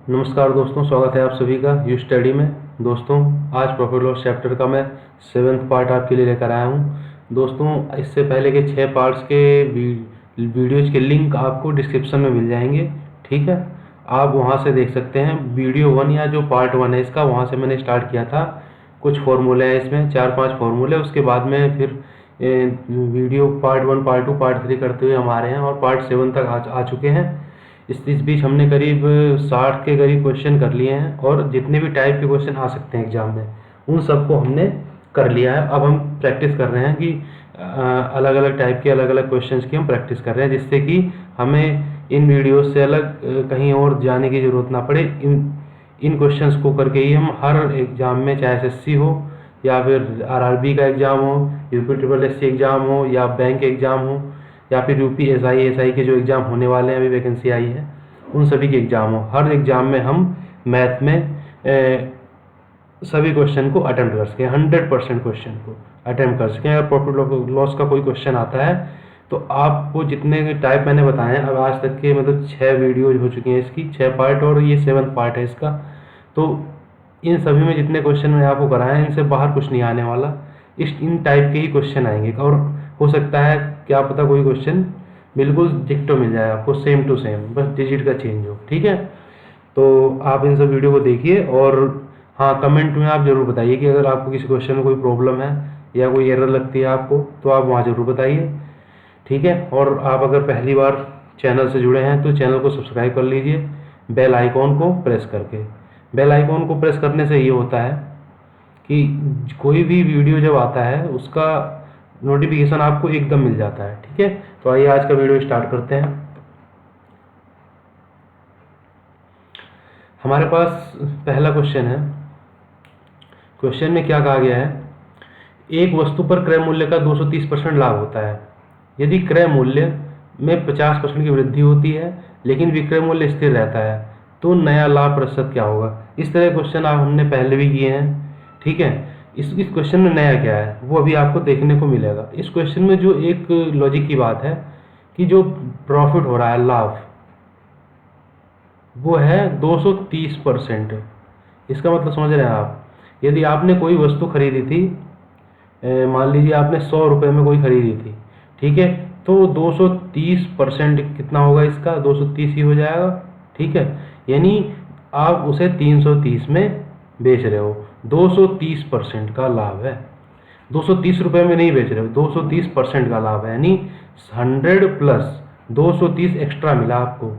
नमस्कार दोस्तों, स्वागत है आप सभी का यू स्टडी में। दोस्तों, आज प्रॉफिट लॉस चैप्टर का मैं 7वां पार्ट आपके लिए लेकर आया हूं। दोस्तों, इससे पहले के 6 पार्ट्स के वीडियोज़ के लिंक आपको डिस्क्रिप्शन में मिल जाएंगे। ठीक है, आप वहां से देख सकते हैं। वीडियो 1 या जो पार्ट 1 है इसका, वहां से मैंने स्टार्ट किया था। कुछ फॉर्मूले हैं इसमें, 4-5 फॉर्मूले। उसके बाद में फिर वीडियो पार्ट 1, पार्ट 2, पार्ट 3 करते हुए हम आ रहे हैं और पार्ट 7 तक आ चुके हैं। इस बीच हमने करीब 60 के करीब क्वेश्चन कर लिए हैं और जितने भी टाइप के क्वेश्चन आ सकते हैं एग्जाम में उन सबको हमने कर लिया है। अब हम प्रैक्टिस कर रहे हैं कि अलग अलग टाइप के अलग अलग क्वेश्चंस की हम प्रैक्टिस कर रहे हैं, जिससे कि हमें इन वीडियोस से अलग कहीं और जाने की ज़रूरत ना पड़े। इन क्वेश्चंस को करके ही हम हर एग्ज़ाम में, चाहे एसएससी हो या फिर आरआरबी का एग्ज़ाम हो, यूपी ट्रिपल एससी एग्ज़ाम हो या बैंक एग्ज़ाम हो या फिर यूपी एसआई के जो एग्ज़ाम होने वाले हैं, अभी वैकेंसी आई है, उन सभी के एग्ज़ाम हो, हर एग्ज़ाम में हम मैथ में सभी क्वेश्चन को अटेम्प्ट कर सकें, 100% क्वेश्चन को अटेम्प्ट कर सकें। अगर प्रॉफिट लॉस का कोई क्वेश्चन आता है तो आपको जितने टाइप मैंने बताए हैं, अब आज तक के मतलब 6 वीडियोज हो चुकी हैं इसकी, 6 पार्ट, और ये 7वां पार्ट है इसका। तो इन सभी में जितने क्वेश्चन मैंने आपको कराए हैं, इनसे बाहर कुछ नहीं आने वाला। इन टाइप के ही क्वेश्चन आएंगे और हो सकता है क्या पता कोई क्वेश्चन बिल्कुल डिक्टो मिल जाए आपको, सेम टू सेम, बस डिजिट का चेंज हो। ठीक है, तो आप इन सब वीडियो को देखिए और हाँ, कमेंट में आप ज़रूर बताइए कि अगर आपको किसी क्वेश्चन में कोई प्रॉब्लम है या कोई एरर लगती है आपको, तो आप वहाँ ज़रूर बताइए। ठीक है, और आप अगर पहली बार चैनल से जुड़े हैं तो चैनल को सब्सक्राइब कर लीजिए बेल आइकॉन को प्रेस करके। बेल आइकॉन को प्रेस करने से ये होता है कि कोई भी वीडियो जब आता है उसका नोटिफिकेशन आपको एकदम मिल जाता है। ठीक है, तो आइए आज का वीडियो स्टार्ट करते हैं। हमारे पास पहला क्वेश्चन है। क्वेश्चन में क्या कहा गया है, एक वस्तु पर क्रय मूल्य का 230% लाभ होता है। यदि क्रय मूल्य में 50% की वृद्धि होती है लेकिन विक्रय मूल्य स्थिर रहता है तो नया लाभ प्रतिशत क्या होगा। इस तरह क्वेश्चन आप हमने पहले भी किए हैं। ठीक है, इस क्वेश्चन में नया क्या है वो अभी आपको देखने को मिलेगा। इस क्वेश्चन में जो एक लॉजिक की बात है कि जो प्रॉफिट हो रहा है, लाभ, वो है 230%। इसका मतलब समझ रहे हैं आप, यदि आपने कोई वस्तु खरीदी थी, मान लीजिए आपने 100 रुपये में कोई खरीदी थी, ठीक है, तो 230% कितना होगा इसका, 230 ही हो जाएगा। ठीक है, यानी आप उसे 330 में बेच रहे हो, 230% का लाभ है। 230 रुपये में नहीं बेच रहे हो, 230% का लाभ है, यानी 100 प्लस 230 एक्स्ट्रा मिला आपको,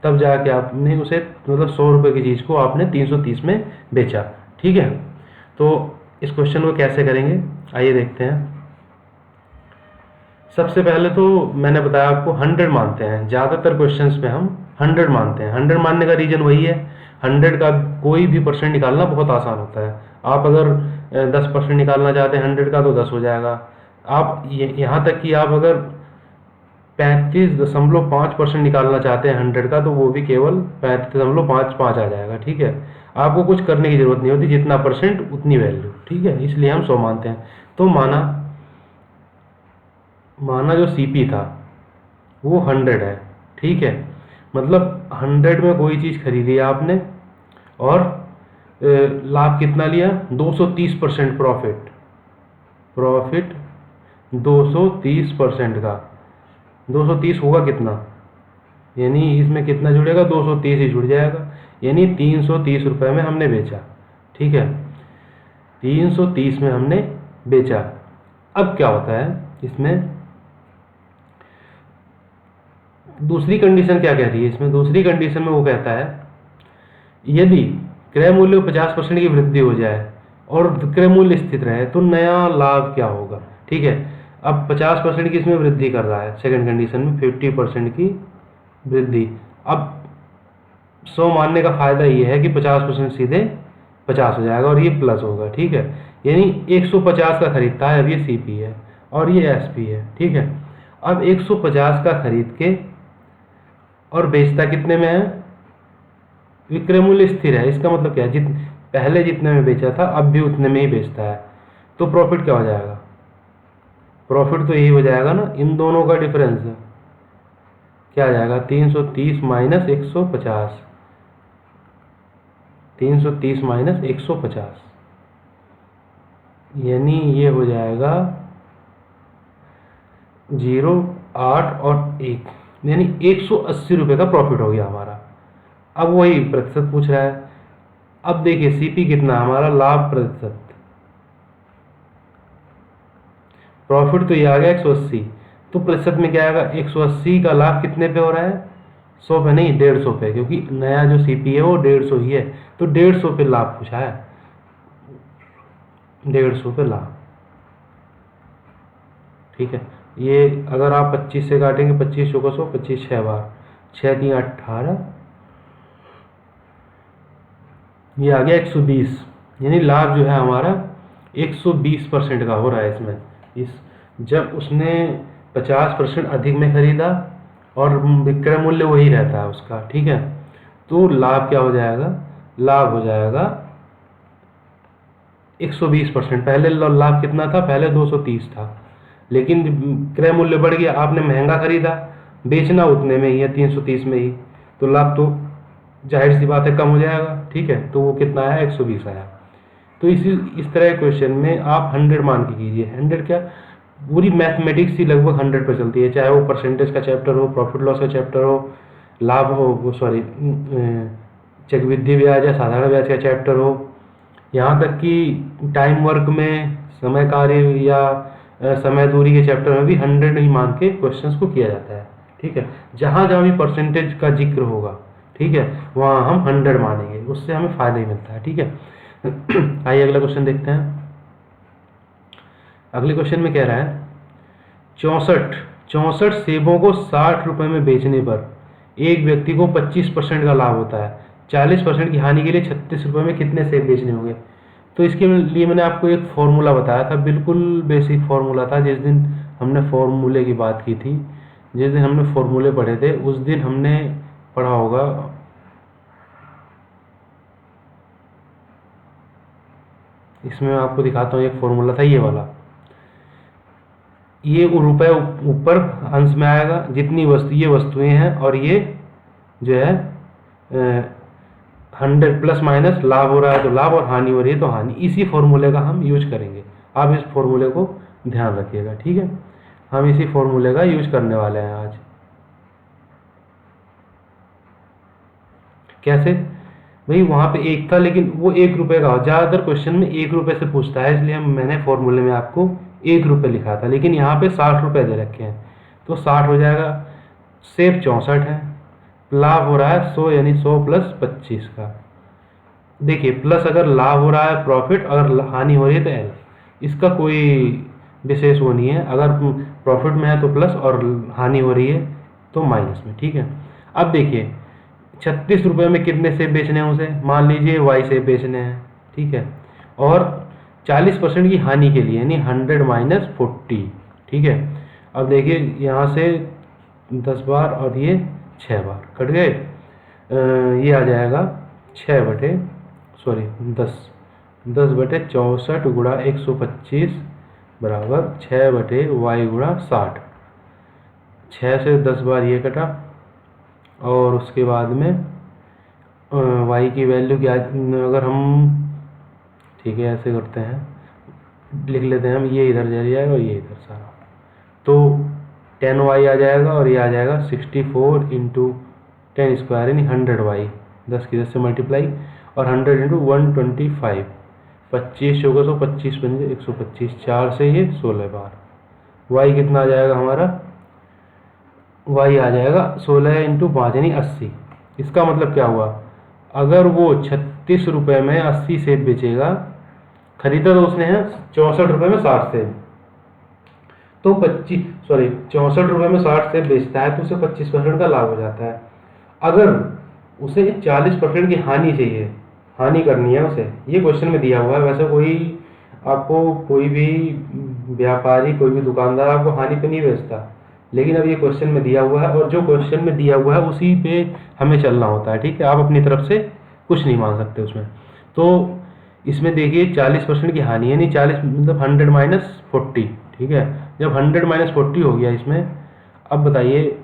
तब जाके आपने उसे, मतलब 100 रुपये की चीज़ को आपने 330 में बेचा। ठीक है, तो इस क्वेश्चन को कैसे करेंगे आइए देखते हैं। सबसे पहले तो मैंने बताया आपको 100 मानते हैं, ज़्यादातर क्वेश्चंस में हम 100 मानते हैं। 100 मानने का रीज़न वही है, 100 का कोई भी परसेंट निकालना बहुत आसान होता है। आप अगर 10% निकालना चाहते हैं 100 का तो 10 हो जाएगा। आप यहाँ तक कि आप अगर 35.5% निकालना चाहते हैं 100 का तो वो भी केवल 35.55 आ जाएगा। ठीक है, आपको कुछ करने की जरूरत नहीं होती, जितना परसेंट उतनी वैल्यू। ठीक है, इसलिए हम 100 मानते हैं। तो माना जो सीपी था वो 100 है। ठीक है, मतलब 100 में कोई चीज़ खरीदी आपने और लाभ कितना लिया, 230% प्रॉफिट 230% का। 230 होगा कितना, यानी इसमें कितना जुड़ेगा, 230 ही जुड़ जाएगा, यानी 330 रुपये में हमने बेचा। ठीक है, 330 में हमने बेचा। अब क्या होता है इसमें, दूसरी कंडीशन क्या कह रही है इसमें, दूसरी कंडीशन में वो कहता है यदि क्रय मूल्य 50% की वृद्धि हो जाए और विक्रय मूल्य स्थित रहे तो नया लाभ क्या होगा। ठीक है, अब 50% की इसमें वृद्धि कर रहा है, सेकंड कंडीशन में 50% की वृद्धि। अब 100 मानने का फायदा ये है कि 50% सीधे 50 हो जाएगा और ये प्लस होगा। ठीक है, यानी 150 का खरीदता है, अब ये सीपी है और ये एसपी है। ठीक है, अब 150 का खरीद के और बेचता कितने में है, विक्रय मूल्य स्थिर है। इसका मतलब क्या है, पहले जितने में बेचा था अब भी उतने में ही बेचता है, तो प्रॉफिट क्या हो जाएगा, प्रॉफिट तो यही हो जाएगा ना, इन दोनों का डिफरेंस क्या आ जाएगा, 330 माइनस 150, 330 माइनस 150, यानी ये हो जाएगा 0, 8 और 1, यानी 180 रुपये का प्रॉफिट हो गया हमारा। अब वही प्रतिशत पूछ रहा है। अब देखिए सीपी कितना हमारा, लाभ प्रतिशत, प्रॉफिट तो ये आ गया 180, तो प्रतिशत में क्या आएगा, 180 का लाभ कितने पे हो रहा है, 100 पे नहीं 150 पे, क्योंकि नया जो सीपी है वो 150 ही है, तो 150 पे लाभ पूछा है, 150 पे लाभ। ठीक है, ये अगर आप 25 से काटेंगे, 25 को 100, 25 6 बार, 6 3 18, ये आ गया 120, यानी लाभ जो है हमारा 120% का हो रहा है इसमें। इस जब उसने 50% अधिक में खरीदा और विक्रय मूल्य वही रहता है उसका, ठीक है, तो लाभ क्या हो जाएगा, लाभ हो जाएगा 120%। पहले लाभ कितना था, पहले 230 था, लेकिन क्रय मूल्य बढ़ गया, आपने महंगा खरीदा, बेचना उतने में ही है 330 में ही, तो लाभ तो जाहिर सी बात है कम हो जाएगा। ठीक है, तो वो कितना आया, 120 आया। तो इस तरह के क्वेश्चन में आप 100 मान के कीजिए। 100 क्या, पूरी मैथमेटिक्स ही लगभग 100 पर चलती है, चाहे वो परसेंटेज का चैप्टर हो, प्रॉफिट लॉस का चैप्टर हो, लाभ हो, वो सॉरी चक्रवृद्धि ब्याज या साधारण ब्याज का चैप्टर हो, यहाँ तक कि टाइम वर्क में समय कार्य या समय दूरी के चैप्टर में भी 100 ही मान के क्वेश्चंस को किया जाता है। ठीक है, जहाँ जहाँ भी परसेंटेज का जिक्र होगा, ठीक है, वहाँ हम 100 मानेंगे, उससे हमें फायदा ही मिलता है। ठीक है, आइए अगला क्वेश्चन देखते हैं। अगले क्वेश्चन में कह रहा है 64 सेबों को 60 रुपये में बेचने पर एक व्यक्ति को 25% का लाभ होता है, 40% की हानि के लिए 36 रुपये में कितने सेब बेचने होंगे। तो इसके लिए मैंने आपको एक फॉर्मूला बताया था, बिल्कुल बेसिक फॉर्मूला था। जिस दिन हमने फॉर्मूले की बात की थी, जिस दिन हमने फॉर्मूले पढ़े थे, उस दिन हमने पढ़ा होगा, इसमें मैं आपको दिखाता हूँ, एक फॉर्मूला था ये वाला। ये रुपए ऊपर अंश में आएगा, जितनी वस्तु ये वस्तुएं हैं, और ये जो है 100 प्लस माइनस लाभ हो रहा है तो लाभ, और हानि हो रही है तो हानि। इसी फॉर्मूले का हम यूज करेंगे, आप इस फॉर्मूले को ध्यान रखिएगा। ठीक है, हम इसी फॉर्मूले का यूज करने वाले हैं आज। कैसे भाई, वहाँ पे एक था लेकिन वो 1 रुपये का हो, ज़्यादातर क्वेश्चन में 1 रुपये से पूछता है, इसलिए मैंने फॉर्मूले में आपको 1 रुपये लिखा था, लेकिन यहाँ पे 60 रुपये दे रखे हैं, तो 60 हो जाएगा। सेब 64 है, लाभ हो रहा है 100, यानी 100 प्लस 25 का। देखिए प्लस अगर लाभ हो रहा है प्रॉफिट, अगर हानि हो रही है तो एल, इसका कोई विशेष वो नहीं है। अगर प्रॉफिट में है तो प्लस, और हानि हो रही है तो माइनस में। ठीक है, अब देखिए 36 रुपये में कितने सेब बेचने हैं उसे, मान लीजिए वाई सेब बेचने हैं। ठीक है, और 40% की हानि के लिए, यानी 100 माइनस 40। ठीक है, अब देखिए यहाँ से 10 बार और ये 6 बार कट गए, ये आ जाएगा 10 बटे 64 गुणा 125 बराबर 6 बटे वाई गुणा 60। 6 से 10 बार ये कटा, और उसके बाद में वाई की वैल्यू क्या, अगर हम, ठीक है ऐसे करते हैं, लिख लेते हैं हम, ये इधर चले जाएगा और ये इधर सारा, तो 10y आ जाएगा, और ये आ जाएगा 64 इंटू 10 स्क्वायर, यानी 100y, 10 की 10 से मल्टीप्लाई, और 100 इंटू 125, 25 होगा तो 25 बन जाए 125, 4 से ये 16 बार। y कितना आ जाएगा हमारा, y आ जाएगा 16 इंटू 5 यानी 80। इसका मतलब क्या हुआ, अगर वो 36 रुपये में 80 सेब बेचेगा, खरीदा तो उसने है 64 रुपये में 60 सेब, तो 64 रुपये में 60 सेब बेचता है तो उसे 25% का लाभ हो जाता है। अगर उसे 40% की हानि चाहिए, हानि करनी है उसे, ये क्वेश्चन में दिया हुआ है। वैसे कोई आपको, कोई भी व्यापारी, कोई भी दुकानदार आपको हानि पे नहीं बेचता, लेकिन अब ये क्वेश्चन में दिया हुआ है, और जो क्वेश्चन में दिया हुआ है उसी पे हमें चलना होता है। ठीक है, आप अपनी तरफ से कुछ नहीं मान सकते उसमें। तो इसमें देखिए 40% की हानि है, नहीं 40 मतलब 100 माइनस 40। ठीक है, जब 100 माइनस 40 हो गया इसमें, अब बताइए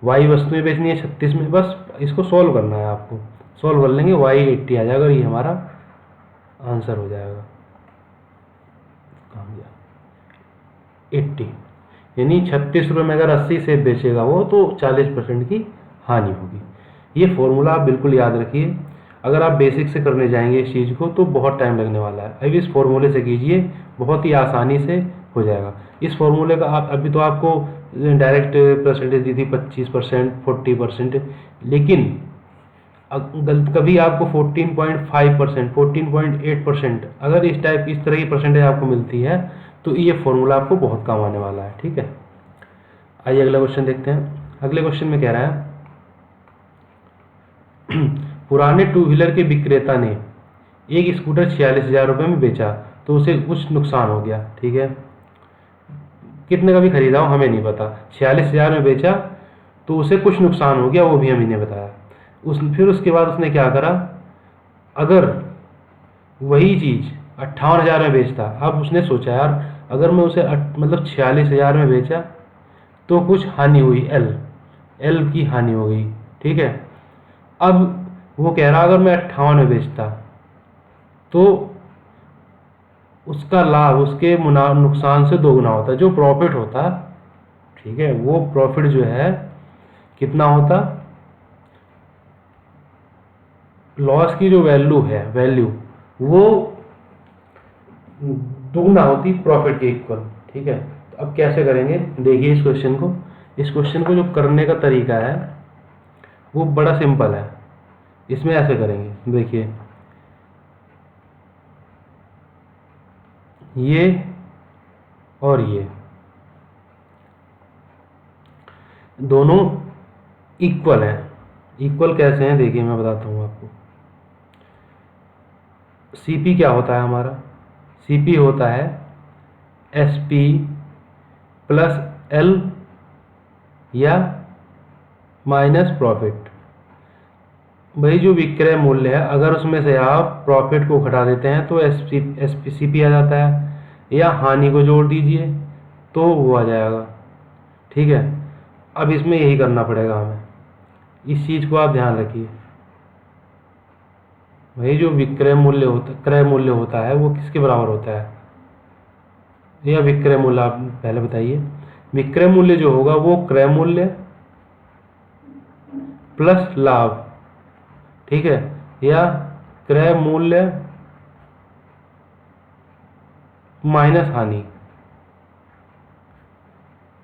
वाई वस्तुएं बेचनी है 36 में, बस इसको सॉल्व करना है आपको। सॉल्व कर लेंगे, y80 आ जाएगा और ये हमारा आंसर हो जाएगा। कहाँ गया 80, यानी 36 रुपये में अगर 80 सेब बेचेगा वो तो 40% की हानि होगी। ये फॉर्मूला आप बिल्कुल याद रखिए। अगर आप बेसिक से करने जाएंगे इस चीज़ को तो बहुत टाइम लगने वाला है। अभी इस फॉर्मूले से कीजिए, बहुत ही आसानी से हो जाएगा। इस फॉर्मूले का आप अभी तो आपको डायरेक्ट परसेंटेज दी थी 25%, 40%, लेकिन कभी आपको 14.5%, 14.8% अगर इस तरह की परसेंटेज आपको मिलती है तो ये फॉर्मूला आपको बहुत काम आने वाला है। ठीक है, आइए अगला क्वेश्चन देखते हैं। अगले क्वेश्चन में कह रहा है पुराने टू व्हीलर के विक्रेता ने एक स्कूटर 46,000 रुपये में बेचा तो उसे कुछ नुकसान हो गया। ठीक है, कितने का भी खरीदा हो हमें नहीं पता, 46,000 में बेचा तो उसे कुछ नुकसान हो गया, वो भी हमें नहीं बताया। फिर उसके बाद उसने क्या करा, अगर वही चीज़ 58,000 में बेचता, अब उसने सोचा यार अगर मैं उसे मतलब 46,000 में बेचा तो कुछ हानि हुई, एल की हानि हो गई। ठीक है, अब वो कह रहा अगर मैं 58 में बेचता तो उसका लाभ उसके नुकसान से दोगुना होता, जो प्रॉफिट होता। ठीक है, वो प्रॉफिट जो है कितना होता, लॉस की जो वैल्यू वो दुगना होती प्रॉफिट के इक्वल। ठीक है, तो अब कैसे करेंगे देखिए इस क्वेश्चन को। इस क्वेश्चन को जो करने का तरीका है वो बड़ा सिंपल है। इसमें ऐसे करेंगे, देखिए ये और ये दोनों इक्वल हैं। इक्वल कैसे हैं देखिए मैं बताता हूँ आपको। सीपी क्या होता है हमारा, सीपी होता है एसपी प्लस एल या माइनस प्रॉफिट। वही जो विक्रय मूल्य है अगर उसमें से आप प्रॉफिट को घटा देते हैं तो सीपी आ जाता है, या हानि को जोड़ दीजिए तो वो आ जाएगा। ठीक है, अब इसमें यही करना पड़ेगा हमें, इस चीज़ को आप ध्यान रखिए। वही जो विक्रय मूल्य क्रय मूल्य होता है वो किसके बराबर होता है, या विक्रय मूल्य आप पहले बताइए। विक्रय मूल्य जो होगा वो क्रय मूल्य प्लस लाभ। ठीक है, या क्रय मूल्य माइनस हानि।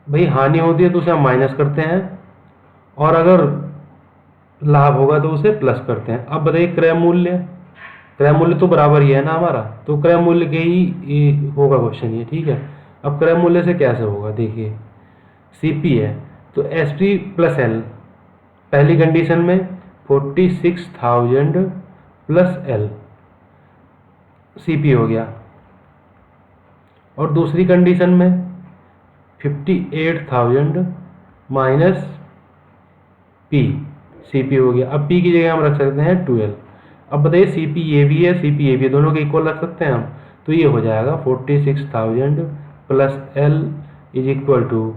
भाई हानि होती है तो उसे हम माइनस करते हैं, और अगर लाभ होगा तो उसे प्लस करते हैं। अब बताइए क्रय मूल्य तो बराबर ही है ना हमारा, तो क्रय मूल्य के ही होगा क्वेश्चन ये। ठीक है, अब क्रय मूल्य से कैसे होगा देखिए, सीपी है तो एसपी प्लस एल, पहली कंडीशन में 46,000 प्लस एल सीपी हो गया, और दूसरी कंडीशन में 58,000 माइनस पी सीपी हो गया। अब पी की जगह हम रख सकते हैं 12। अब बताइए सीपी ये भी है, सीपी ये भी है, दोनों के इक्वल रख सकते हैं हम, तो ये हो जाएगा 46,000 plus L is equal to,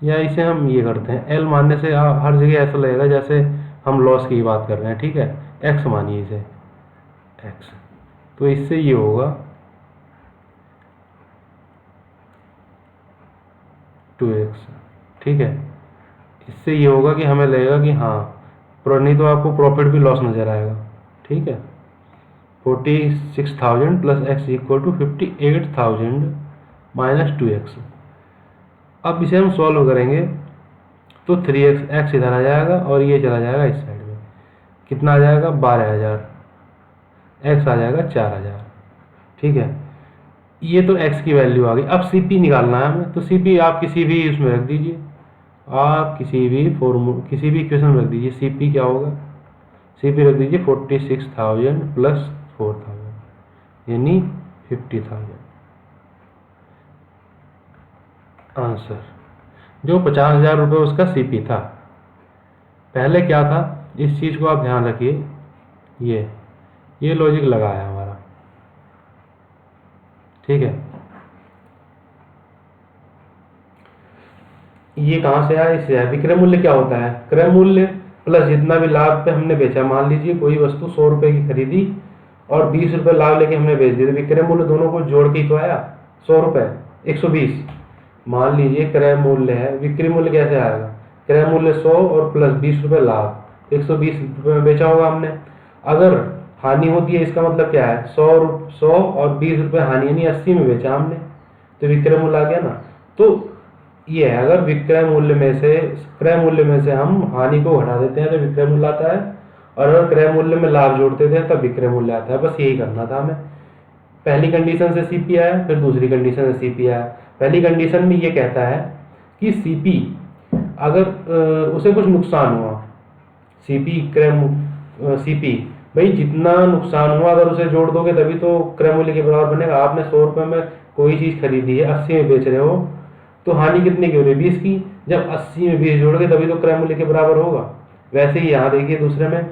या इसे हम ये करते हैं एल मानने से हर जगह ऐसा लगेगा जैसे हम लॉस की बात कर रहे हैं। ठीक है, एक्स मानिए इसे एक्स, तो इससे ये होगा 2x। ठीक है, इससे ये होगा कि हमें लगेगा कि हाँ नहीं तो आपको प्रॉफिट भी लॉस नज़र आएगा। ठीक है, 46,000 plus x equal to 58,000 minus 2x। अब इसे हम सॉल्व करेंगे तो 3x, एक्स इधर आ जाएगा और ये चला जाएगा इस साइड में, कितना आ जाएगा 12,000, एक्स आ जाएगा 4,000। ठीक है, ये तो x की वैल्यू आ गई। अब सीपी निकालना है हमें, तो सीपी आप किसी भी उसमें रख दीजिए, आप किसी भी इक्वेशन में रख दीजिए। सीपी क्या होगा, सीपी रख दीजिए 46,000 प्लस 4,000 यानी 50,000। आंसर जो 50,000 रुपये उसका सीपी था। पहले क्या था इस चीज़ को आप ध्यान रखिए, ये लॉजिक लगा है हमारा। ठीक है, ये कहाँ से आया, इससे आया। विक्रय मूल्य क्या होता है, क्रय मूल्य प्लस जितना भी लाभ पे हमने बेचा, मान लीजिए कोई वस्तु 100 रुपये की खरीदी और 20 रुपये लाभ लेके हमने बेच दी, तो विक्रय मूल्य दोनों को जोड़ के ही तो आया 100 रुपये 120। मान लीजिए क्रय मूल्य है, विक्रय मूल्य कैसे आएगा, क्रय मूल्य 100 और प्लस 20 रुपये लाभ, 120 रुपये में बेचा होगा हमने। अगर हानि होती है इसका मतलब क्या है, 100 और 20 रुपये हानि, यानी 80 में बेचा हमने, तो विक्रय मूल्य आ गया ना। तो ये है, अगर विक्रय मूल्य में से क्रय मूल्य में से हम हानि को घटा देते हैं तो विक्रय मूल्य आता है, और अगर क्रय मूल्य में लाभ जोड़ते थे तब विक्रय मूल्य आता है। बस यही करना था हमें। पहली कंडीशन से सीपी आया, फिर दूसरी कंडीशन से सीपी आया। पहली कंडीशन में ये कहता है कि सीपी अगर उसे कुछ नुकसान हुआ, सीपी सीपी भाई जितना नुकसान हुआ अगर उसे जोड़ दोगे तभी तो क्रय मूल्य के बराबर बनेगा। आपने 100 रुपये में कोई चीज़ खरीदी है, 80 में बेच रहे हो, तो हानि कितने की हो रही है, 20 की। जब 80 में 20 जोड़ोगे तभी तो क्रय मूल्य के बराबर होगा। वैसे ही यहाँ देखिए दूसरे में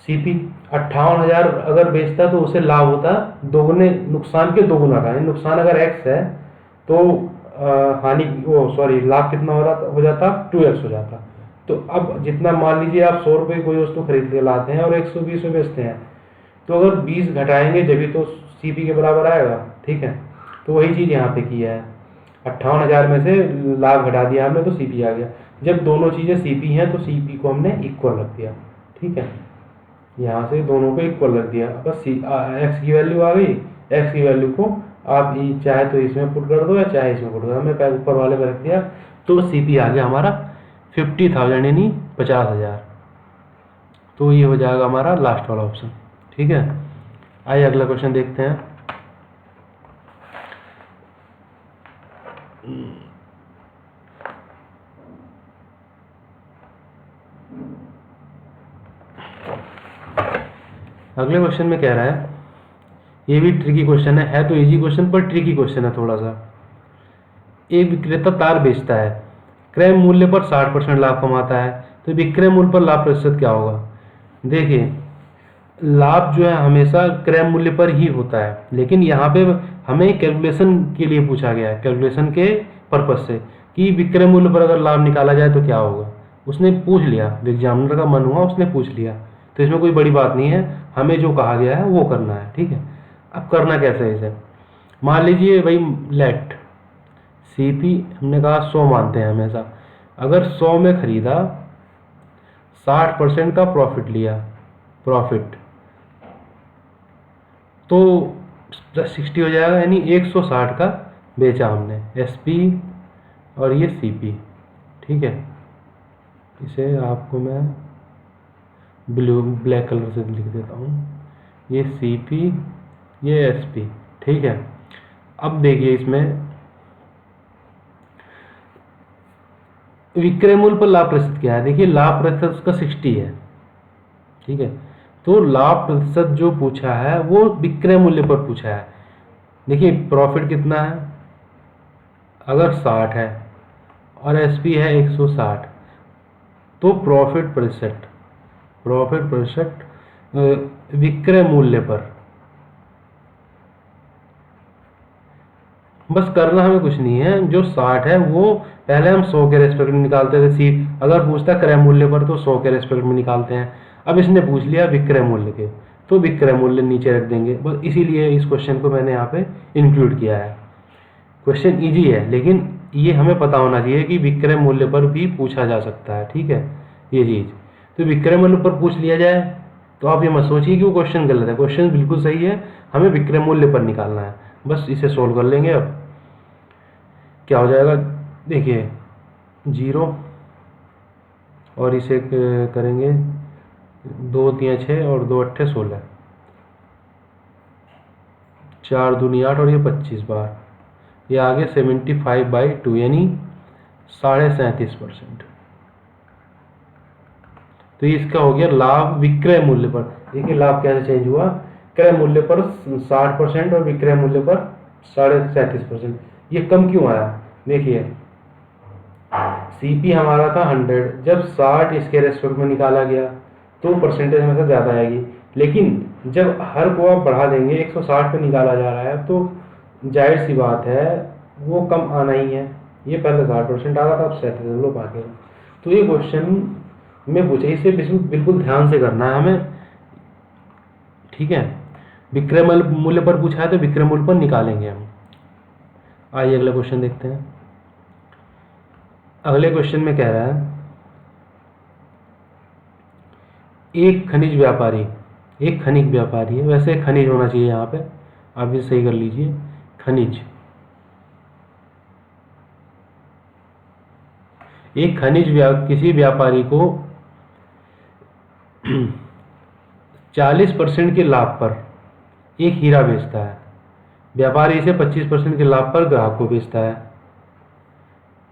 सीपी 58,000 अगर बेचता तो उसे लाभ होता दोगुने, नुकसान के दोगुना का। नुकसान अगर x है तो हानि लाभ कितना हो जाता 2x हो जाता। तो अब जितना मान लीजिए आप 100 रुपये कोई वस्तु खरीद के लाते हैं और 120 में बेचते हैं, तो अगर 20 घटाएंगे जब तो सीपी के बराबर आएगा। ठीक है, तो वही चीज़ यहाँ पे की है, 58,000 में से लाभ घटा दिया हमने तो सीपी आ गया। जब दोनों चीज़ें सीपी हैं तो सीपी को हमने इक्वल रख दिया। ठीक है, यहाँ से दोनों को इक्वल रख दिया, बस एक्स की वैल्यू आ गई। एक्स की वैल्यू को आप चाहे तो इसमें पुट कर दो या चाहे इसमें पुट कर दो, हमने ऊपर वाले में रख दिया, तो सीपी आ गया हमारा 50,000 यानी 50,000। तो ये हो जाएगा हमारा लास्ट वाला ऑप्शन। ठीक है, आइए अगला क्वेश्चन देखते हैं। अगले क्वेश्चन में कह रहा है, ये भी ट्रिकी क्वेश्चन है तो इजी क्वेश्चन पर ट्रिकी क्वेश्चन है थोड़ा सा। एक विक्रेता तार बेचता है, क्रय मूल्य पर 60% लाभ कमाता है, तो विक्रय मूल्य पर लाभ प्रतिशत क्या होगा। देखिए लाभ जो है हमेशा क्रय मूल्य पर ही होता है, लेकिन यहाँ पे हमें कैलकुलेशन के लिए पूछा गया है, कैलकुलेशन के पर्पज से, कि विक्रय मूल्य पर अगर लाभ निकाला जाए तो क्या होगा। उसने पूछ लिया, एग्जामिनर का मन हुआ उसने पूछ लिया, तो इसमें कोई बड़ी बात नहीं है, हमें जो कहा गया है वो करना है। ठीक है, अब करना कैसे है इसे, मान लीजिए भाई लेट सीपी हमने कहा 100 मानते हैं हमेशा, अगर 100 में खरीदा, 60% का प्रॉफिट लिया, प्रॉफिट तो 60 हो जाएगा, यानी 160 का बेचा हमने, एसपी और ये सीपी। ठीक है, इसे आपको मैं ब्लैक कलर से लिख देता हूँ, ये सीपी ये एसपी। ठीक है, अब देखिए इसमें विक्रय मूल्य पर लाभ प्रतिशत क्या है। देखिए लाभ प्रतिशत उसका 60 है। ठीक है, तो लाभ प्रतिशत जो पूछा है वो विक्रय मूल्य पर पूछा है। देखिए प्रॉफिट कितना है, अगर 60 है और एसपी है 160, तो प्रॉफिट प्रतिशत विक्रय मूल्य पर, बस करना हमें कुछ नहीं है, जो 60 है वो पहले हम 100 के रेस्पेक्ट में निकालते थे। सी अगर पूछता क्रय मूल्य पर तो 100 के रेस्पेक्ट में निकालते हैं। अब इसने पूछ लिया विक्रय मूल्य के, तो विक्रय मूल्य नीचे रख देंगे, बस इसीलिए इस क्वेश्चन को मैंने यहाँ पे इंक्लूड किया है। क्वेश्चन इजी है, लेकिन ये हमें पता होना चाहिए कि विक्रय मूल्य पर भी पूछा जा सकता है। ठीक है, ये चीज़ तो विक्रय मूल्य पर पूछ लिया जाए तो आप ये मत सोचिए कि वो क्वेश्चन गलत है, क्वेश्चन बिल्कुल सही है, हमें विक्रय मूल्य पर निकालना है। बस इसे सोल्व कर लेंगे। अब क्या हो जाएगा, देखिए 0 और इसे करेंगे 2 3 6 और 2 8 16, 4 दूनी 8 और ये 25 बार, ये आगे 75/2 यानी 37.5%। तो इसका हो गया लाभ विक्रय मूल्य पर। देखिए लाभ कैसे चेंज हुआ, क्रय मूल्य पर 60% और विक्रय मूल्य पर 37.5%। ये कम क्यों आया, देखिए सीपी हमारा था 100, जब 60 इसके रेस्पेक्ट में निकाला गया तो परसेंटेज हमेशा ज़्यादा आएगी, लेकिन जब हर को आप बढ़ा देंगे 160 पे निकाला जा रहा है तो जाहिर सी बात है वो कम आना ही है। ये पहले 60% आ रहा था, अब 37 आ गया। तो ये क्वेश्चन में पूछे, इसे बिल्कुल ध्यान से करना है हमें, ठीक है। विक्रय मूल्य पर पूछा है तो विक्रय मूल्य पर निकालेंगे हम। आइए अगला क्वेश्चन देखते हैं। अगले क्वेश्चन में कह रहा है एक खनिज व्यापारी, एक खनिज व्यापारी है, वैसे खनिज होना चाहिए यहाँ पे, आप भी सही कर लीजिए, खनिज। एक खनिज किसी व्यापारी को 40% के लाभ पर एक हीरा बेचता है। व्यापारी इसे 25% के लाभ पर ग्राहक को बेचता है।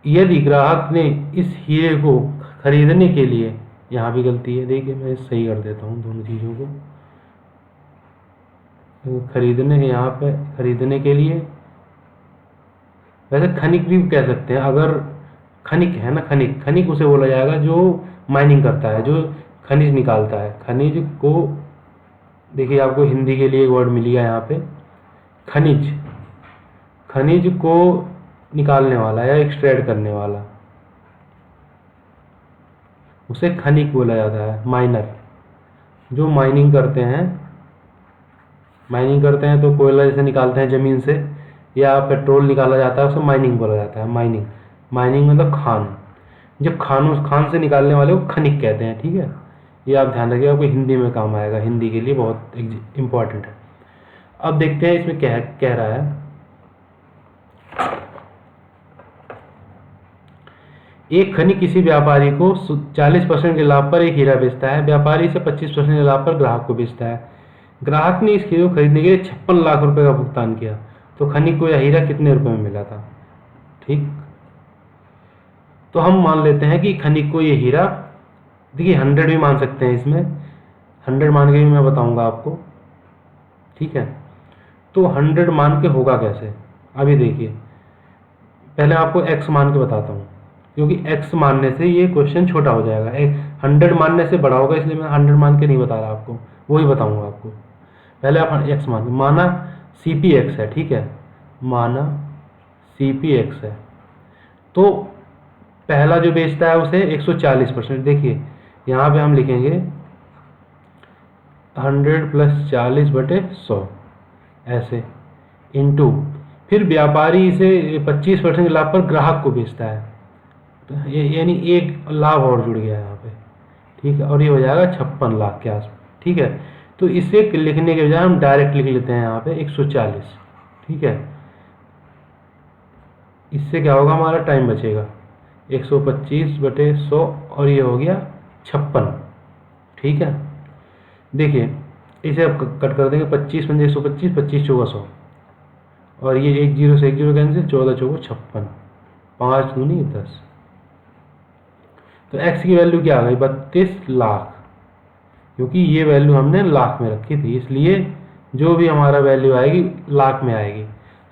यदि ग्राहक ने इस हीरे को खरीदने के लिए, यहाँ भी गलती है, देखिए मैं सही कर देता हूँ दोनों चीज़ों को, खरीदने, यहाँ पे खरीदने के लिए, वैसे खनिक भी कह सकते हैं, अगर खनिक है ना, खनिक, खनिक उसे बोला जाएगा जो माइनिंग करता है, जो खनिज निकालता है। खनिज को देखिए, आपको हिंदी के लिए एक वर्ड मिल गया यहाँ पे, खनिज, खनिज को निकालने वाला या एक्सट्रैक्ट करने वाला, उसे खनिक बोला जाता है। माइनर, जो माइनिंग करते हैं, माइनिंग करते हैं तो कोयला जैसे निकालते हैं ज़मीन से, या पेट्रोल निकाला जाता है, उसे माइनिंग बोला जाता है। माइनिंग, माइनिंग मतलब खान, जब खान से निकालने वाले को खनिक कहते हैं, ठीक है। ये आप ध्यान रखिए, आपको हिंदी में काम आएगा, हिंदी के लिए बहुत इम्पोर्टेंट है। अब देखते हैं इसमें क्या कह रहा है। एक खनिक किसी व्यापारी को 40% के लाभ पर एक हीरा बेचता है। व्यापारी इसे 25% के लाभ पर ग्राहक को बेचता है। ग्राहक ने इस हीरे को खरीदने के लिए 56 लाख रुपए का भुगतान किया, तो खनिक को यह हीरा कितने रुपए में मिला था? ठीक, तो हम मान लेते हैं कि खनिक को ये हीरा, देखिए 100 भी मान सकते हैं, इसमें 100 मान के भी मैं बताऊंगा आपको, ठीक है। तो 100 मान के होगा कैसे, अभी देखिए, पहले आपको x मान के बताता हूँ, क्योंकि x मानने से ये क्वेश्चन छोटा हो जाएगा, 100 मानने से बड़ा होगा, इसलिए मैं 100 मान के नहीं बता रहा आपको, वही बताऊंगा आपको। पहले आप x मान, माना CPX है, ठीक है, माना CPX है, तो पहला जो बेचता है उसे 140%, देखिए यहाँ पे हम लिखेंगे 100 + 40/100 ऐसे, इंटू, फिर व्यापारी इसे 25% के लाभ पर ग्राहक को बेचता है, तो यानी एक लाभ और जुड़ गया यहाँ पे, ठीक है, और ये हो जाएगा 56 लाख के आसपास, ठीक है। तो इसे लिखने के बजाय हम डायरेक्ट लिख लेते हैं यहाँ पे 140, ठीक है। इससे क्या होगा, हमारा टाइम बचेगा, 125/100 और ये हो गया 56, ठीक है। देखिए इसे अब कट कर देंगे, 25 × 125, 25 × 4 100, और ये 1 0 से 1 0 कैंसिल, 14 × 4 56, 5 दूनी 10, तो x की वैल्यू क्या आ गई, 32 लाख, क्योंकि ये वैल्यू हमने लाख में रखी थी, इसलिए जो भी हमारा वैल्यू आएगी लाख में आएगी।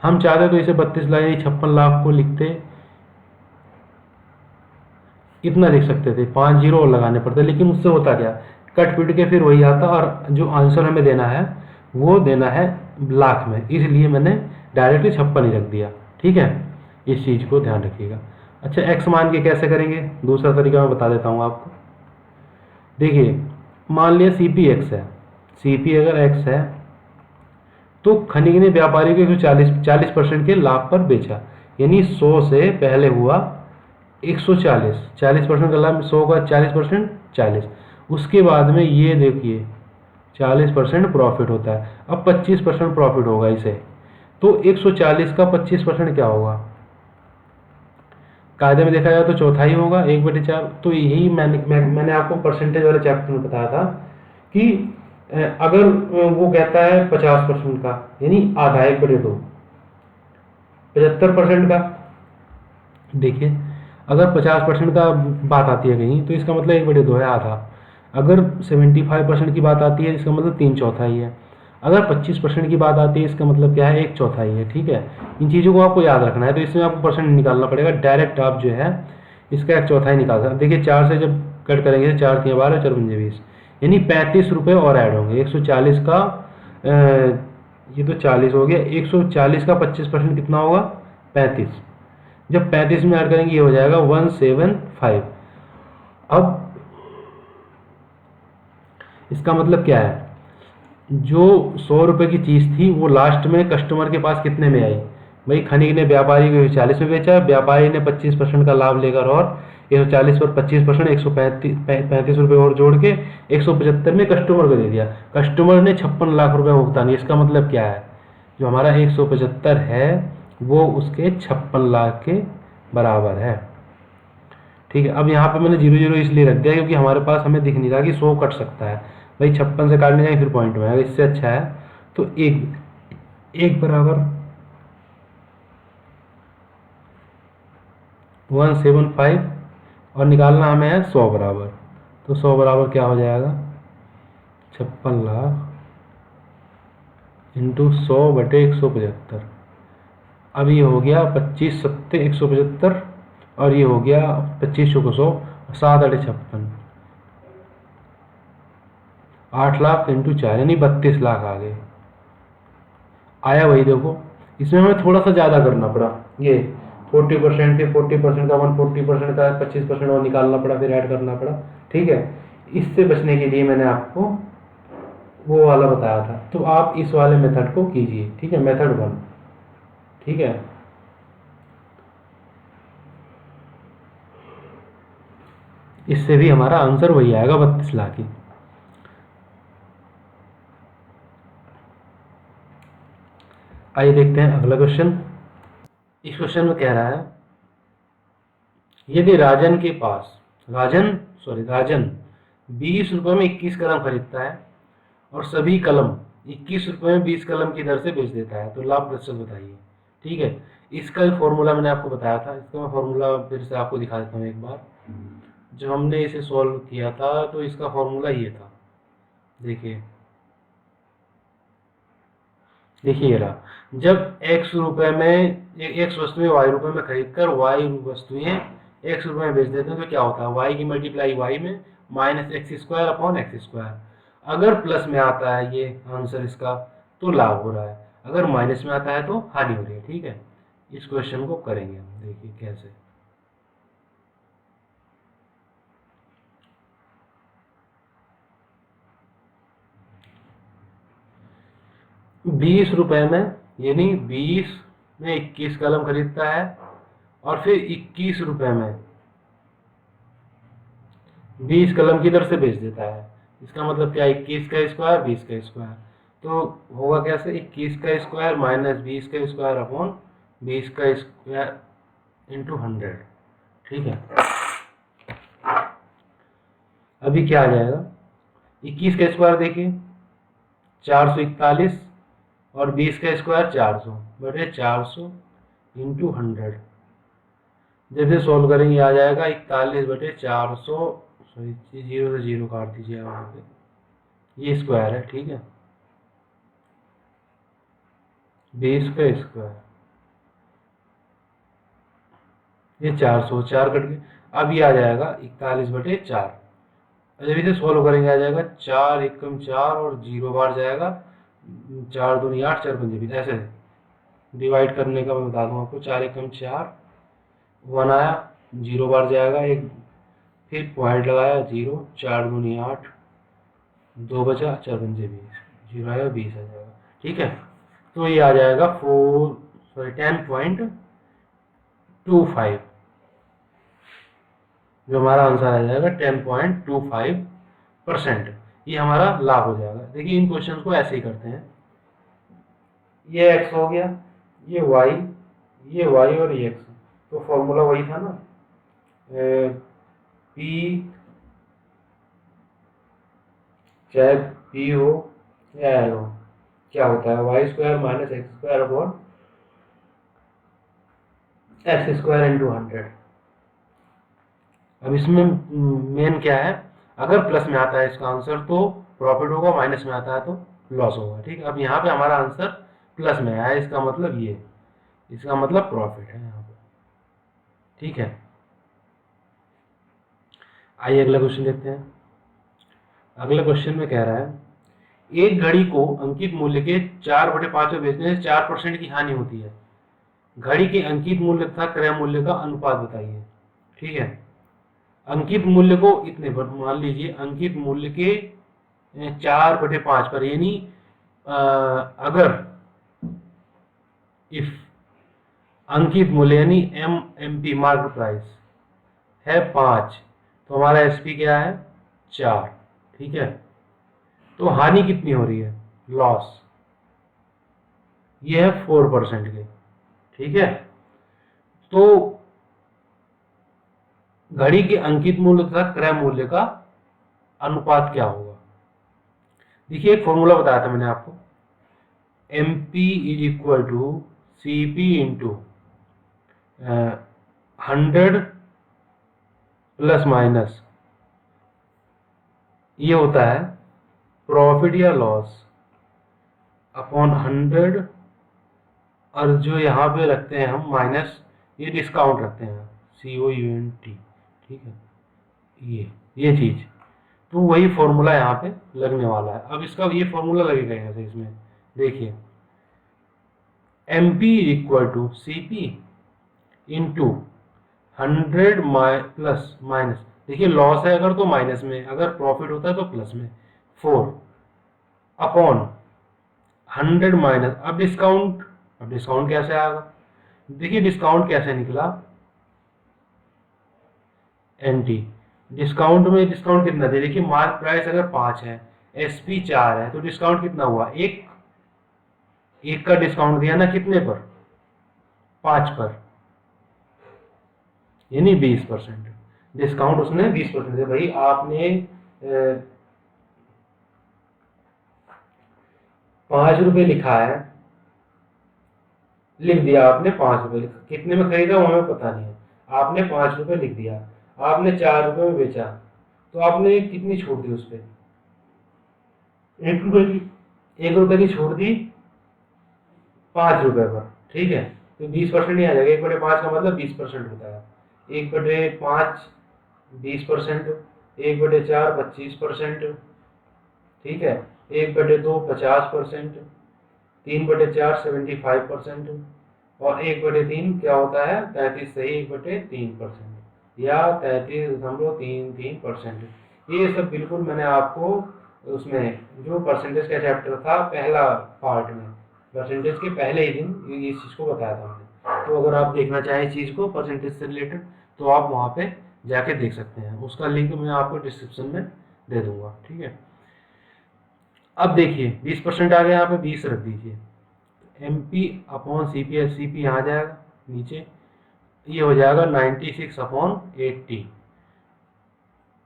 हम चाहते तो इसे 32 लाख यानी 56 लाख को लिखते, इतना लिख सकते थे, 5 0 और लगाने पड़ते, लेकिन उससे होता क्या, कट पिट के फिर वही आता, और जो आंसर हमें देना है वो देना है लाख में, इसलिए मैंने डायरेक्टली 56 ही रख दिया, ठीक है। इस चीज़ को ध्यान रखिएगा। अच्छा, x मान के कैसे करेंगे, दूसरा तरीका मैं बता देता हूँ आपको। देखिए मान लिया CPX है, CP अगर x है, तो खनिक ने व्यापारी को 40% के लाभ पर बेचा, यानी 100 से पहले हुआ 140, 40% का लाभ, 100 का 40%, 40, उसके बाद में ये देखिए 40% प्रॉफिट होता है, अब 25% प्रॉफिट होगा इसे, तो 140 का 25% क्या होगा, कायदे में देखा जाए तो चौथाई होगा, 1/4। तो यही मैंने आपको परसेंटेज वाले चैप्टर में बताया था कि अगर वो कहता है 50% का, यानी आधा, 1/2, 75% का, देखिए अगर 50% का बात आती है कहीं, तो इसका मतलब 1/2 है, आधा। अगर 75% की बात आती है, इसका मतलब 3/4 है। अगर 25% की बात आती है, इसका मतलब क्या है, 1/4 है, ठीक है। इन चीज़ों को आपको याद रखना है, तो इसमें आपको परसेंट निकालना पड़ेगा, डायरेक्ट आप जो है इसका 1/4 निकाल सकते। देखिए 4 से जब कट करेंगे, 4 × 12, 4 × 20, यानी 35 रुपये और ऐड होंगे। 140 का ये तो 40 हो गया, 140 का 25% कितना होगा, 35, जब 35 में ऐड करेंगे ये हो जाएगा 175। अब इसका मतलब क्या है, जो 100 रुपये की चीज़ थी वो लास्ट में कस्टमर के पास कितने में आई। भाई खनिक ने व्यापारी को 140 में बेचा, व्यापारी ने 25% का लाभ लेकर और 140 पर 25% 135 रुपये और जोड़ के 175 में कस्टमर को दे दिया। कस्टमर ने 56 लाख रुपये भुगतान किया। इसका मतलब क्या है, जो हमारा 175 है वो उसके 56 लाख के बराबर है। ठीक है, अब यहाँ पे मैंने 0 0 इसलिए रख दिया क्योंकि हमारे पास हमें दिख नहीं रहा कि 100 कट सकता है। भाई 56 से काटने जाए फिर पॉइंट में आएगा, इससे अच्छा है तो एक बराबर 175 और निकालना हमें है 100 बराबर। तो 100 बराबर क्या हो जाएगा, 56 लाख इंटू 100/175। अब ये हो गया 25 सत्ते 175 और ये हो गया 25 को 100, 7/56, 8 लाख इंटू 4 यानी 32 लाख आ गए। आया वही देखो, इसमें हमें थोड़ा सा ज़्यादा करना पड़ा, ये 40% थे, 40% का 140% का 25% और निकालना पड़ा, फिर ऐड करना पड़ा। ठीक है, इससे बचने के लिए मैंने आपको वो वाला बताया था, तो आप इस वाले मेथड को कीजिए। ठीक है, मेथड 1। ठीक है, इससे भी हमारा आंसर वही आएगा, 32 लाख ही। आइए देखते हैं अगला क्वेश्चन। इस क्वेश्चन में कह रहा है, यदि राजन 20 रुपये में 21 कलम खरीदता है और सभी कलम 21 रुपये में 20 कलम की दर से बेच देता है तो लाभ प्रतिशत बताइए। ठीक है, इसका फॉर्मूला मैंने आपको बताया था, इसका मैं फॉर्मूला फिर से आपको दिखा देता हूँ एक बार। जब हमने इसे सॉल्व किया था तो इसका फॉर्मूला ये था, देखिए ये रहा। जब x रुपए में x वस्तुएं y रुपए में खरीद कर y वस्तुएं x रुपए में बेच देते हैं तो क्या होता है, y की मल्टीप्लाई y में -x² अगर प्लस में आता है ये आंसर इसका तो लाभ हो रहा है, अगर माइनस में आता है तो हानि हो रही है। ठीक है, इस क्वेश्चन को करेंगे हम, देखिए कैसे। 20 रुपए में यानी 20 में 21 कलम खरीदता है और फिर 21 रुपए में 20 कलम की दर से बेच देता है। इसका मतलब क्या, 21 का स्क्वायर 20 का स्क्वायर, तो होगा कैसे, 21 का स्क्वायर माइनस 20 का स्क्वायर अपॉन 20 का स्क्वायर इंटू 100। ठीक है, अभी क्या आ जाएगा, 21 का स्क्वायर देखिए 441 और 20 का स्क्वायर 400/400 इंटू 100। जब ये सॉल्व करेंगे आ जाएगा 41/400, सॉरी 0 से 0 काट दीजिए वहाँ पे, ये स्क्वायर है। ठीक है, 20 का स्क्वायर, ये 400 4 कट के, अब ये आ जाएगा 41/4। जब इसे सॉल्व करेंगे आ जाएगा 4 एकम 4 और 0 बार जाएगा, 4 दूनी 8 4 पंजे 20, ऐसे डिवाइड करने का मैं बता दूँ आपको। 4 एकम 4 1 आया, 0 बार जाएगा एक, फिर पॉइंट लगाया 0, 4 दूनी 8, 2 बचा 4 पंजे 20, 0 आएगा 20 आ जाएगा। ठीक है, तो ये आ जाएगा 10.25, जो हमारा आंसर आ जाएगा 10.25%। ये हमारा लाभ हो जाएगा। देखिए इन क्वेश्चन को ऐसे ही करते हैं, ये x हो गया, ये y और ये x, तो फॉर्मूला वही था ना, P चाहे P हो या L हो, क्या होता है y² minus x² upon x² into 100। अब इसमें मेन क्या है, अगर प्लस में आता है इसका आंसर तो प्रॉफिट होगा, माइनस में आता है तो लॉस होगा। ठीक है, अब यहाँ पे हमारा आंसर प्लस में आया, इसका मतलब ये, इसका मतलब प्रॉफिट है यहाँ पे। ठीक है, आइए अगला क्वेश्चन देखते हैं। अगले क्वेश्चन में कह रहा है, एक घड़ी को अंकित मूल्य के 4/5 में बेचने से 4% की हानि होती है, घड़ी के अंकित मूल्य तथा क्रय मूल्य का अनुपात बताइए। ठीक है, अंकित मूल्य को इतने पर मान लीजिए, अंकित मूल्य के 4/5 पर, यानी अगर इफ अंकित मूल्य यानी एम पी मार्केट प्राइस है 5, तो हमारा एसपी क्या है 4। ठीक है, तो हानि कितनी हो रही है, लॉस, ये है 4% के। ठीक है, तो घड़ी के अंकित मूल्य तथा क्रय मूल्य का अनुपात क्या होगा। देखिए एक फॉर्मूला बताया था मैंने आपको, M P is equal to C P into 100 plus minus, ये होता है प्रॉफिट या लॉस अपॉन 100, और जो यहाँ पे रखते हैं हम माइनस, ये डिस्काउंट रखते हैं COUNT। ठीक है, ये चीज, तो वही फॉर्मूला यहाँ पे लगने वाला है। अब इसका ये फॉर्मूला लगेगा यहाँ से, इसमें देखिए M P equal to C P into 100 plus minus, देखिए लॉस है अगर तो माइनस में, अगर प्रॉफिट होता है तो प्लस में, 4 अपॉन 100 माइनस, अब डिस्काउंट कैसे आएगा, देखिए डिस्काउंट कैसे निकला, एनटी, डिस्काउंट कितना दे, देखिए मार्क प्राइस अगर 5 है, एसपी 4 है, तो डिस्काउंट कितना हुआ, एक का डिस्काउंट दिया ना, कितने पर, 5 पर, यानी 20%। डिस्काउंट उसने 20% दिया। भाई आपने 5 रुपए लिखा है, लिख दिया आपने 5 रुपए, कितने में खरीदा वो हमें पता नहीं है, आपने 5 रुपए लिख दिया, आपने 4 रुपए में बेचा, तो आपने कितनी छूट दी उस पर, 1 रुपए की, 1 रुपए की छूट दी 5 रुपए पर। ठीक है, तो 20% ही आ जाएगा, 1/5 का मतलब 20% होता है, 1/5 20%, 1/4 25%। ठीक है, 1/2 50%, 3/4 75%, और 1/3 क्या होता है 33 सही 1/3%, या 33.33%। ये सब बिल्कुल मैंने आपको उसमें जो परसेंटेज का चैप्टर था पहला पार्ट में, परसेंटेज के पहले ही दिन इस चीज़ को बताया था हमने। तो अगर आप देखना चाहें इस चीज़ को परसेंटेज से रिलेटेड, तो आप वहाँ पे जाके देख सकते हैं, उसका लिंक मैं आपको डिस्क्रिप्शन में दे दूंगा। ठीक है, अब देखिए 20% आ गया, यहाँ पे 20 रख दीजिए, M P upon C P, C P यहाँ जाएगा नीचे, ये हो जाएगा 96/80,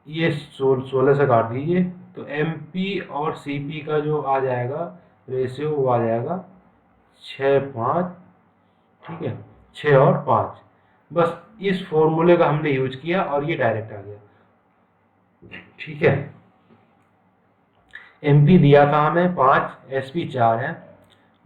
ये 16 से काट दीजिए, तो एम पी और सी पी का जो आ जाएगा रेशियो वो आ जाएगा 6:5। ठीक है, 6 और 5, बस इस फॉर्मूले का हमने यूज किया और ये डायरेक्ट आ गया। ठीक है, एम पी दिया था हमें 5, एस पी 4 है,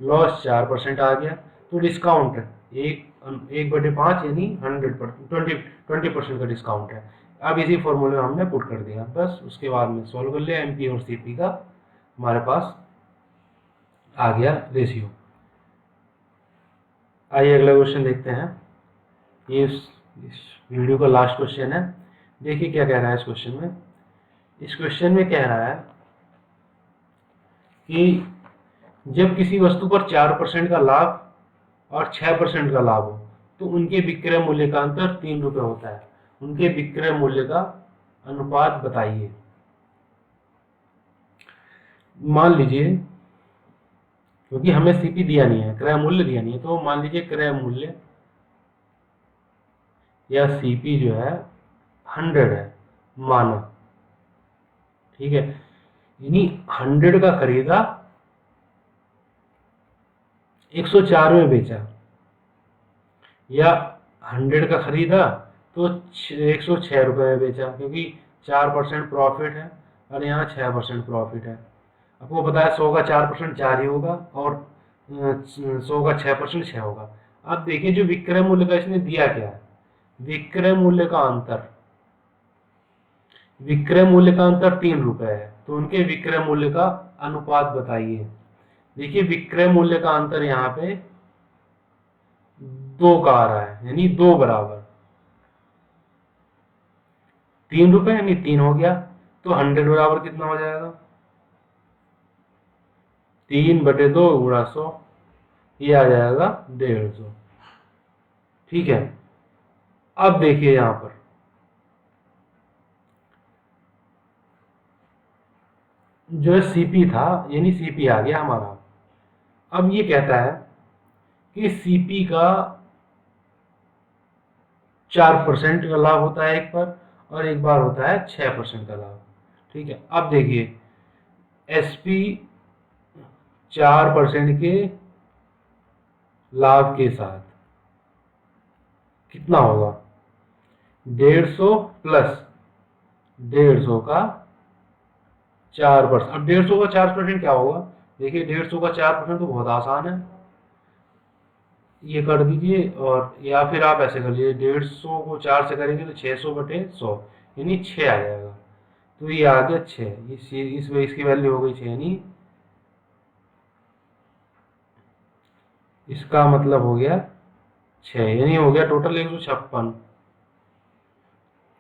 लॉस 4% आ गया, तो डिस्काउंट 1/5 यानी 20% का डिस्काउंट है। अब इसी फॉर्मूले में हमने पुट कर दिया, बस उसके बाद में सॉल्व कर लिया, एमपी और सीपी का हमारे पास आ गया रेशियो। आइए अगला क्वेश्चन देखते हैं, ये इस वीडियो का लास्ट क्वेश्चन है। देखिए क्या कह रहा है इस क्वेश्चन में, इस क्वेश्चन में कह रहा है कि जब किसी वस्तु पर 4% का लाभ और 6% का लाभ हो, तो उनके विक्रय मूल्य का अंतर 3 रुपए होता है, उनके विक्रय मूल्य का अनुपात बताइए। मान लीजिए, क्योंकि हमें सीपी दिया नहीं है, क्रय मूल्य दिया नहीं है, तो मान लीजिए क्रय मूल्य या सीपी जो है 100 है माना। ठीक है, यानी 100 का खरीदा, 104 में बेचा, या 100 का खरीदा तो 106 में बेचा, क्योंकि 4% प्रॉफिट है और यहाँ 6% प्रॉफिट है। आपको पता है 100 का 4% 4 ही होगा, और 100 का 6% 6 होगा। अब देखिए जो विक्रय मूल्य का इसने दिया क्या है, विक्रय मूल्य का अंतर, विक्रय मूल्य का अंतर 3 रुपए है, तो उनके विक्रय मूल्य का अनुपात बताइए। देखिए विक्रय मूल्य का अंतर यहाँ पे 2 का आ रहा है, यानी 2 बराबर 3 रुपए, यानी 3 हो गया, तो 100 बराबर कितना हो जाएगा, 3/2 गुणा 100, ये आ जाएगा 150। ठीक है, अब देखिए यहां पर जो है सीपी था, यानी सीपी आ गया हमारा। अब ये कहता है कि सीपी का 4% का लाभ होता है एक बार, और एक बार होता है 6% का लाभ। ठीक है, अब देखिए एसपी 4% के लाभ के साथ कितना होगा, 150 प्लस 150 का 4%। अब 150 का 4% क्या होगा, देखिए 150 का 4% तो बहुत आसान है, ये कर दीजिए, और या फिर आप ऐसे कर लीजिए 150 को 4 से करेंगे तो 600/100 यानी 6 आ जाएगा। तो ये आ गया 6, इसकी वैल्यू हो गई 6, यानी इसका मतलब हो गया 6, यानी हो गया टोटल 156।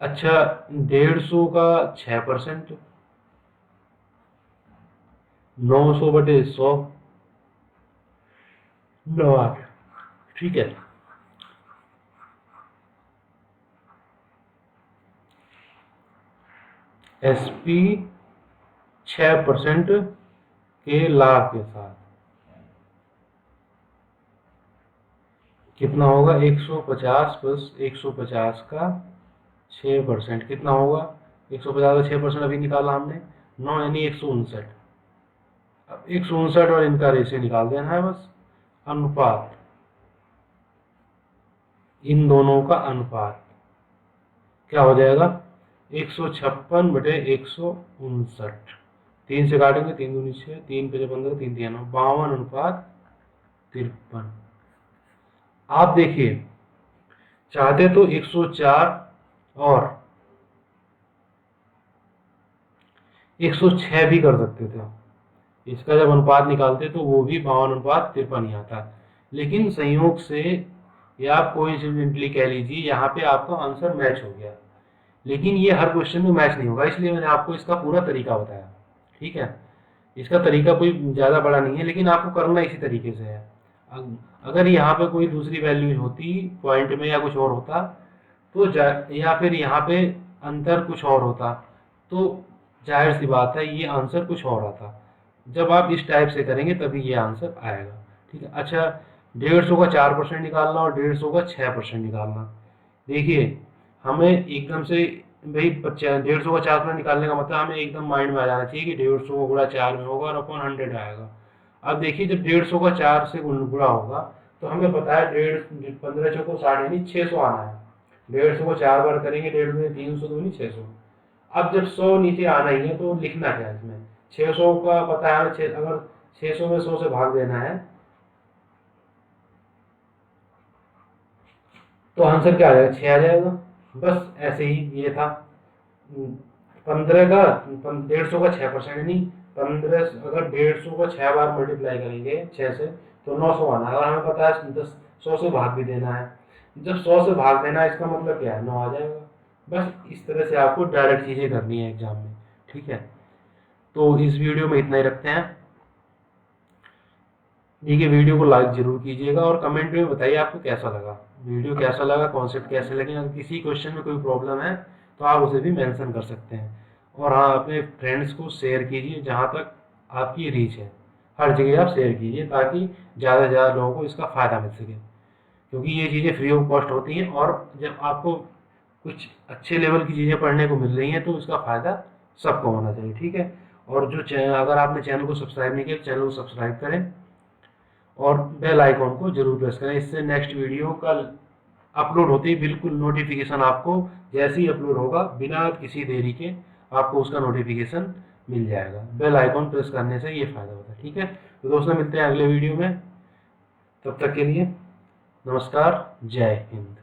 अच्छा, 150 का 6%, 900/100, 9 आ गया। ठीक है, एसपी 6% के लाभ के साथ कितना होगा, 150 प्लस 150 का 6% कितना होगा, 150 का 6% अभी निकाला हमने 9, यानी 159। अब 159 और इनका रेशियो निकाल देना है बस, अनुपात, इन दोनों का अनुपात क्या हो जाएगा, 156/159। 3 से काटेंगे, 3 दूनी 6, 3 5 15, 3 3 9, 52:53। आप देखिए चाहते तो 104 और 106 भी कर सकते थे, इसका जब अनुपात निकालते तो वो भी 52:53 ही आता, लेकिन संयोग से या आप कोइंसिडेंटली कह लीजिए यहाँ पे आपका आंसर मैच हो गया। लेकिन ये हर क्वेश्चन में मैच नहीं होगा, इसलिए मैंने आपको इसका पूरा तरीका बताया। ठीक है, इसका तरीका कोई ज़्यादा बड़ा नहीं है, लेकिन आपको करना इसी तरीके से है। अगर यहाँ पे कोई दूसरी वैल्यू होती पॉइंट में या कुछ और होता तो या फिर यहाँ पे अंतर कुछ और होता तो जाहिर सी बात है ये आंसर कुछ और आता। जब आप इस टाइप से करेंगे तभी ये आंसर आएगा। ठीक है, अच्छा 150 का 4% निकालना और 150 का 6% निकालना, देखिए हमें एकदम से भाई 150 का 4% निकालने का मतलब हमें एकदम माइंड में आ जाना चाहिए कि 150 को गुणा 4 में होगा और अपॉन 100 आएगा। अब देखिए जब 150 का 4 से गुणा होगा तो हमें पता है 15 चौको 60 यानी 600 आना है। 150 को 4 बार करेंगे, 150 में 300 दूनी 600। अब जब 100 नीचे आना ही है तो लिखना क्या है इसमें, 600 का पता है, अगर 600 में 100 से भाग देना है तो आंसर क्या आ जाएगा, 6 आ जाएगा। बस ऐसे ही ये था। 15 का 150 का 6% यानी 15, अगर 150 को 6 बार मल्टीप्लाई करेंगे 6 से तो 900 आना है, और हमें पता है 100 से भाग भी देना है। जब 100 से भाग देना है इसका मतलब क्या है, 9 आ जाएगा। बस इस तरह से आपको डायरेक्ट चीज़ें करनी है एग्जाम में। ठीक है, तो इस वीडियो में इतना ही रखते हैं। देखिए वीडियो को लाइक जरूर कीजिएगा और कमेंट में बताइए आपको कैसा लगा, वीडियो कैसा लगा, कॉन्सेप्ट कैसे लगे। अगर किसी क्वेश्चन में कोई प्रॉब्लम है तो आप उसे भी मेंशन कर सकते हैं। और हाँ, अपने फ्रेंड्स को शेयर कीजिए, जहाँ तक आपकी रीच है हर जगह आप शेयर कीजिए ताकि ज़्यादा से ज़्यादा लोगों को इसका फ़ायदा मिल सके, क्योंकि ये चीज़ें फ्री ऑफ कॉस्ट होती हैं। और जब आपको कुछ अच्छे लेवल की चीज़ें पढ़ने को मिल रही हैं तो इसका फ़ायदा सबको होना चाहिए। ठीक है, और जो अगर आपने चैनल को सब्सक्राइब नहीं किया तो चैनल को सब्सक्राइब करें और बेल आइकॉन को जरूर प्रेस करें, इससे नेक्स्ट वीडियो का अपलोड होते ही बिल्कुल नोटिफिकेशन आपको जैसे ही अपलोड होगा बिना किसी देरी के आपको उसका नोटिफिकेशन मिल जाएगा। बेल आइकॉन प्रेस करने से ये फ़ायदा होता है। ठीक है, तो दोस्तों मिलते हैं अगले वीडियो में, तब तक के लिए नमस्कार, जय हिंद।